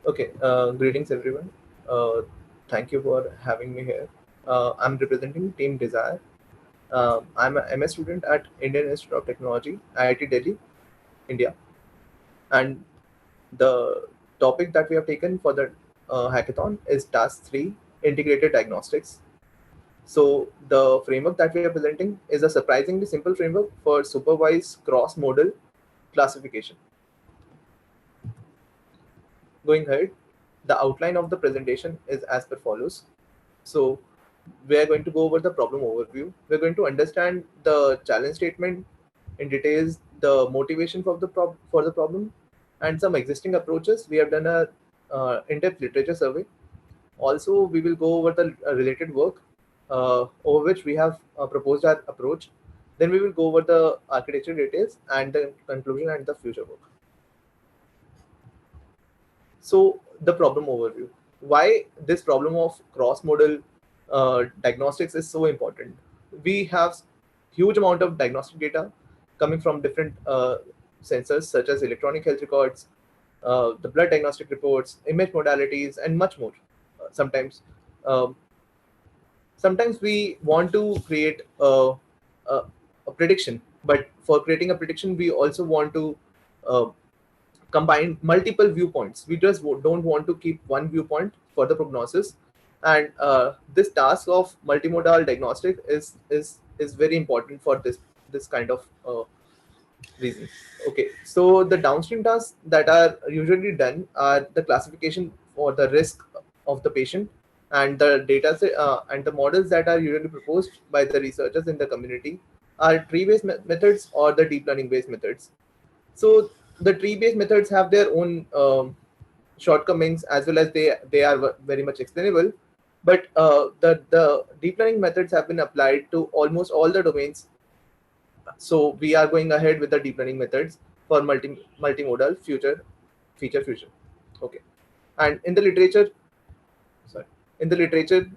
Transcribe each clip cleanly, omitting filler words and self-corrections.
Okay, greetings everyone. Thank you for having me here. I'm representing Team Desire. I'm a MS student at Indian Institute of Technology, IIT Delhi, India. And the topic that we have taken for the hackathon is Task 3, Integrated Diagnostics. So the framework that we are presenting is a surprisingly simple framework for supervised cross-modal classification. Going ahead, the outline of the presentation is as per follows. So we are going to go over the problem overview. We're going to understand the challenge statement in details, the motivation for the problem, and some existing approaches. We have done a in-depth literature survey. Also, we will go over the related work over which we have proposed our approach. Then we will go over the architecture details and the conclusion and the future work. So the problem overview. Why this problem of cross-modal diagnostics is so important. We have huge amount of diagnostic data coming from different sensors such as electronic health records, the blood diagnostic reports, image modalities, and much more. Sometimes, um, sometimes we want to create a, a prediction, but for creating a prediction, we also want to uh, combine multiple viewpoints. We just don't want to keep one viewpoint for the prognosis, and this task of multimodal diagnostic is very important for this kind of reason. Okay, so the downstream tasks that are usually done are the classification for the risk of the patient, and the data and the models that are usually proposed by the researchers in the community are tree-based methods or the deep learning-based methods. So the tree-based methods have their own shortcomings, as well as they are very much explainable. But the deep learning methods have been applied to almost all the domains. So we are going ahead with the deep learning methods for multimodal future feature fusion. Okay, and in the literature, sorry, in the literature,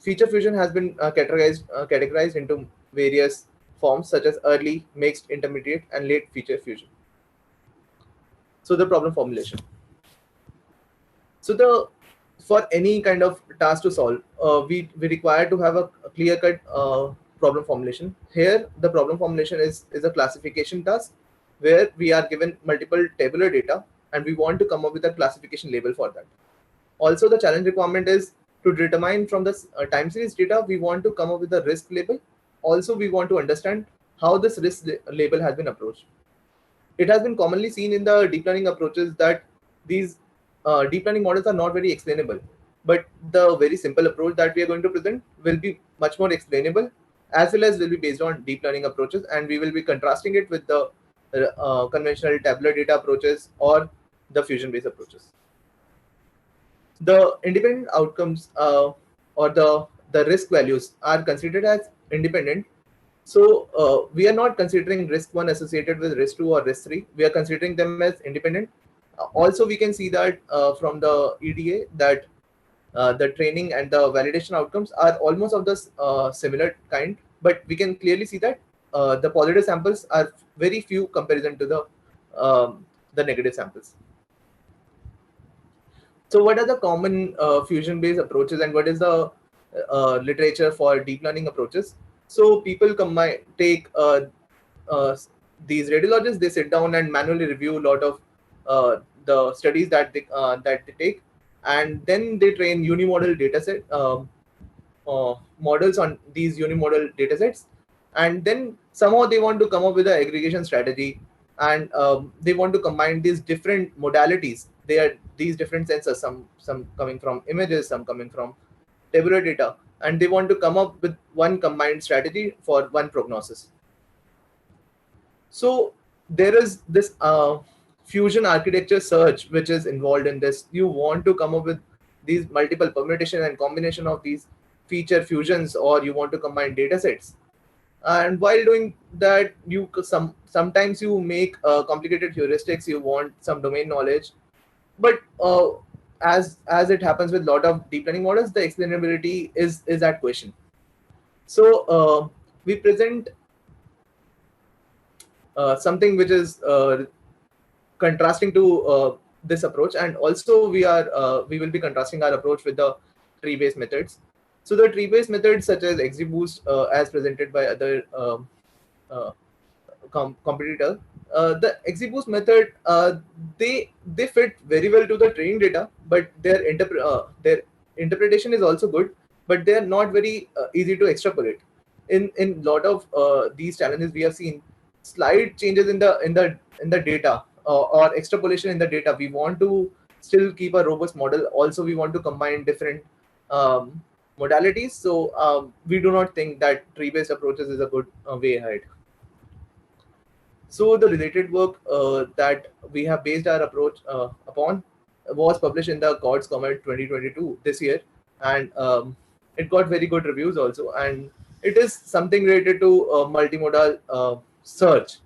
feature fusion has been categorized into various forms such as early, mixed, intermediate, and late feature fusion. So the problem formulation. So the for any kind of task to solve, we require to have a clear cut problem formulation. Here, the problem formulation is a classification task where we are given multiple tabular data and we want to come up with a classification label for that. Also, the challenge requirement is to determine from the time series data, we want to come up with a risk label. Also, we want to understand how this risk label has been approached. It has been commonly seen in the deep learning approaches that these deep learning models are not very explainable. But the very simple approach that we are going to present will be much more explainable, as well as will be based on deep learning approaches, and we will be contrasting it with the conventional tabular data approaches or the fusion-based approaches. The independent outcomes or the risk values are considered as independent. So we are not considering risk one associated with risk two or risk three. We are considering them as independent. Also, we can see that from the EDA that the training and the validation outcomes are almost of the similar kind, but we can clearly see that the positive samples are very few comparison to the negative samples. So, what are the common fusion-based approaches, and what is the literature for deep learning approaches? So, people take uh, these radiologists. They sit down and manually review a lot of the studies that they take, and then they train unimodal dataset models on these unimodal datasets, and then somehow they want to come up with an aggregation strategy, and they want to combine these different modalities. They are these different sensors, some coming from images, some coming from tabular data, and they want to come up with one combined strategy for one prognosis. So there is this fusion architecture search which is involved in this. You want to come up with these multiple permutation and combination of these feature fusions, or you want to combine data sets. And while doing that, sometimes you make complicated heuristics. You want some domain knowledge, but as it happens with a lot of deep learning models, the explainability is at question. So we present something which is contrasting to this approach, and also we will be contrasting our approach with the tree-based methods. So the tree-based methods such as XGBoost, as presented by other uh, competitor, the XGBoost method, they fit very well to the training data, but their interpretation is also good, but they are not very easy to extrapolate. In lot of these challenges, we have seen slight changes in the data, or extrapolation in the data. We want to still keep a robust model. Also, we want to combine different um, modalities. So we do not think that tree-based approaches is a good way ahead. So the related work that we have based our approach upon was published in the Courts Comment 2022 this year, and it got very good reviews also. And it is something related to multimodal search.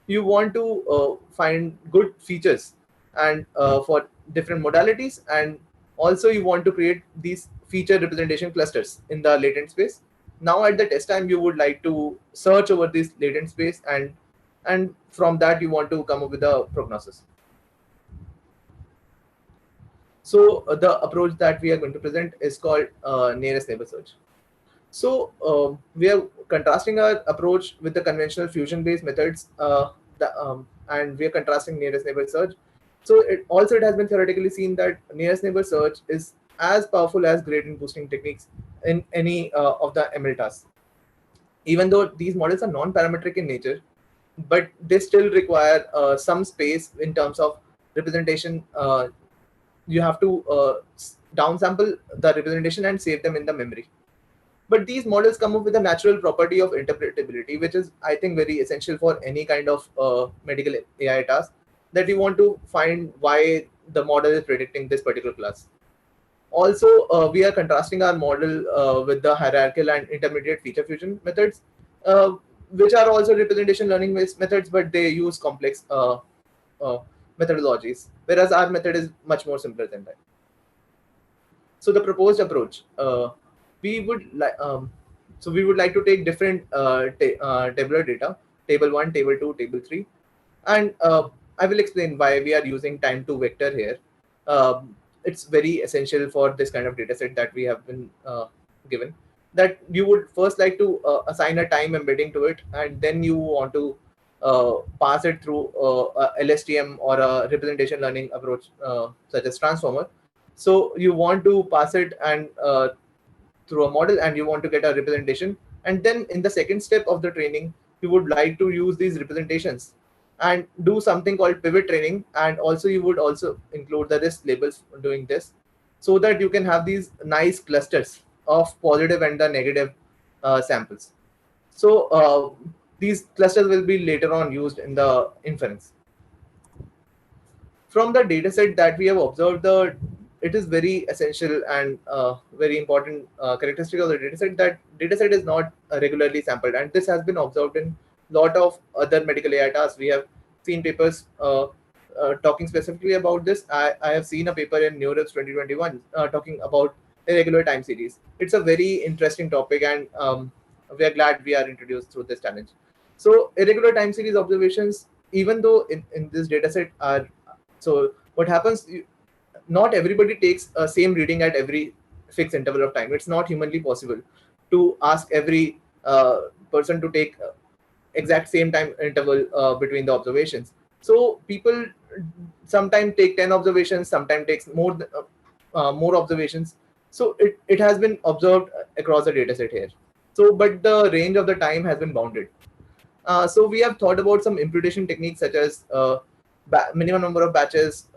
You want to find good features and for different modalities, and also you want to create these feature representation clusters in the latent space. Now at the test time, you would like to search over this latent space, and from that you want to come up with a prognosis. So the approach that we are going to present is called nearest neighbor search. So we are contrasting our approach with the conventional fusion-based methods, and we are contrasting nearest neighbor search. So it has been theoretically seen that nearest neighbor search is as powerful as gradient boosting techniques in any of the ML tasks. Even though these models are non-parametric in nature, but they still require some space in terms of representation. You have to downsample the representation and save them in the memory. But these models come up with a natural property of interpretability, which is, I think, very essential for any kind of medical AI task, that you want to find why the model is predicting this particular class. Also, we are contrasting our model with the hierarchical and intermediate feature fusion methods, which are also representation learning based methods, but they use complex uh, methodologies, whereas our method is much more simpler than that. So the proposed approach, we would like we would like to take different tabular data, table 1, table 2, table 3, and I will explain why we are using time to vector here. It's very essential for this kind of data set that we have been given, that you would first like to assign a time embedding to it, and then you want to pass it through a LSTM or a representation learning approach such as transformer. So you want to pass it and through a model, and you want to get a representation, and then in the second step of the training, you would like to use these representations and do something called pivot training, and also you would also include the risk labels doing this, so that you can have these nice clusters of positive and the negative samples. So these clusters will be later on used in the inference. From the dataset that we have observed, it is very essential and very important characteristic of the dataset, that dataset is not regularly sampled, and this has been observed in lot of other medical AI tasks. We have seen papers talking specifically about this. I have seen a paper in Neurips 2021 talking about irregular time series. It's a very interesting topic, and we are glad we are introduced through this challenge. So irregular time series observations, even though in this dataset are, so what happens, not everybody takes a same reading at every fixed interval of time. It's not humanly possible to ask every person to take exact same time interval between the observations. So people sometimes take 10 observations, sometimes takes more observations. So it has been observed across the dataset here. So, but the range of the time has been bounded. So we have thought about some imputation techniques such as minimum number of batches,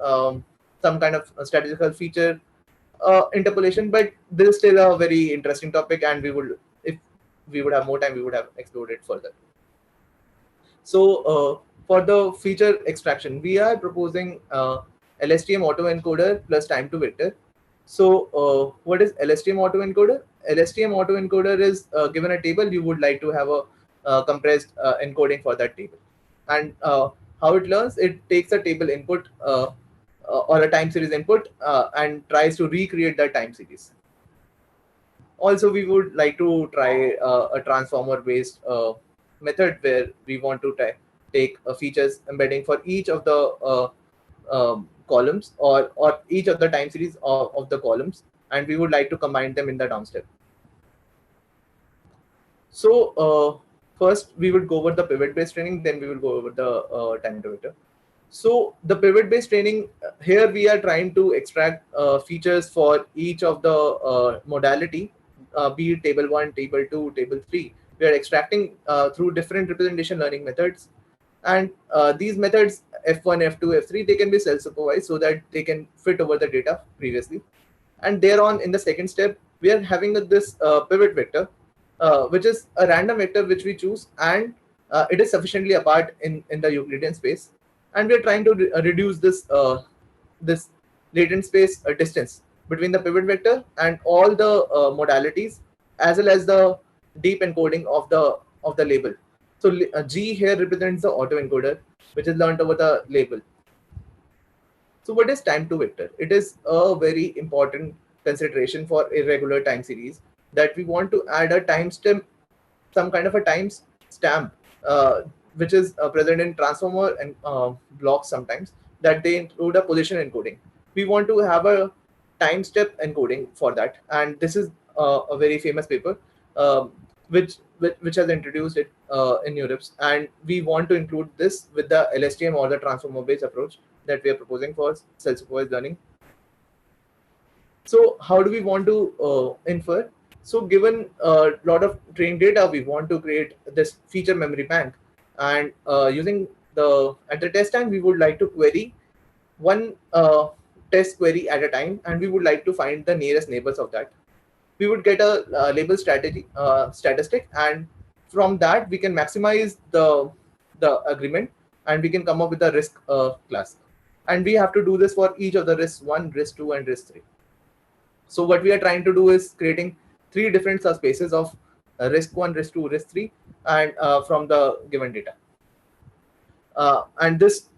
some kind of statistical feature interpolation, but this is still a very interesting topic, and if we would have more time, we would have explored it further. So for the feature extraction, we are proposing LSTM autoencoder plus time to vector. So what is LSTM autoencoder? LSTM autoencoder is given a table, you would like to have a compressed encoding for that table. And how it learns, it takes a table input or a time series input and tries to recreate that time series. Also, we would like to try a transformer based method where we want to take features embedding for each of the columns or each of the time series of the columns, and we would like to combine them in the down step. So first we would go over the pivot based training, then we will go over the time to vector. So the pivot based training, here we are trying to extract features for each of the modality, be it table 1, table 2, table 3. We are extracting through different representation learning methods, and these methods F1, F2, F3, they can be self supervised so that they can fit over the data previously. And thereon, in the second step, we are having this pivot vector, which is a random vector which we choose, and it is sufficiently apart in the Euclidean space, and we are trying to reduce this latent space distance between the pivot vector and all the modalities, as well as the deep encoding of the label. So G here represents the autoencoder, which is learned over the label. So what is time to vector? It is a very important consideration for irregular time series, that we want to add a timestamp, some kind of a time stamp, which is present in transformer and blocks sometimes, that they include a position encoding. We want to have a time step encoding for that, and this is a very famous paper um, which has introduced it in Europe, and we want to include this with the LSTM or the transformer based approach that we are proposing for self-supervised learning. So how do we want to infer? So given a lot of training data, we want to create this feature memory bank, and using at the test time, we would like to query one test query at a time, and we would like to find the nearest neighbors of that. We would get a label statistic, and from that we can maximize the agreement, and we can come up with a risk class. And we have to do this for each of the risk 1, risk 2, and risk 3. So what we are trying to do is creating 3 different subspaces of risk 1, risk 2, risk 3, and from the given data. And this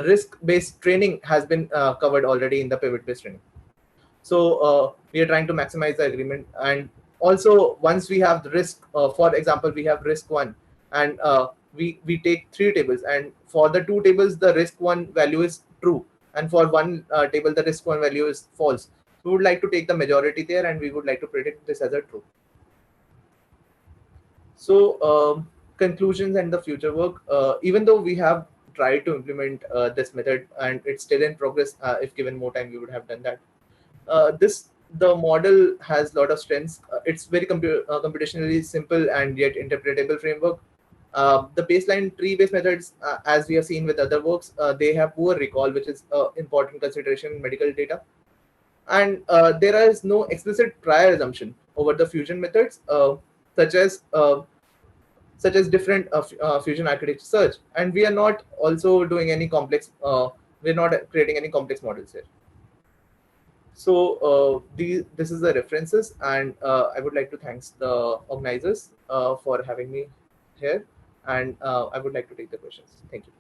risk based training has been covered already in the pivot based training. So we are trying to maximize the agreement, and also once we have the risk, for example, we have risk 1, and we take 3 tables, and for the 2 tables the risk 1 value is true, and for one table the risk 1 value is false. We would like to take the majority there, and we would like to predict this as a true. So conclusions and the future work, even though we have tried to implement this method and it's still in progress, if given more time we would have done that. The model has a lot of strengths. It's very computationally simple and yet interpretable framework. The baseline tree-based methods, as we have seen with other works, they have poor recall, which is important consideration in medical data. And there is no explicit prior assumption over the fusion methods, such as different fusion architecture search. And we are not also doing any complex. We're not creating any complex models here. So this is the references, and I would like to thank the organizers for having me here, and I would like to take the questions. Thank you.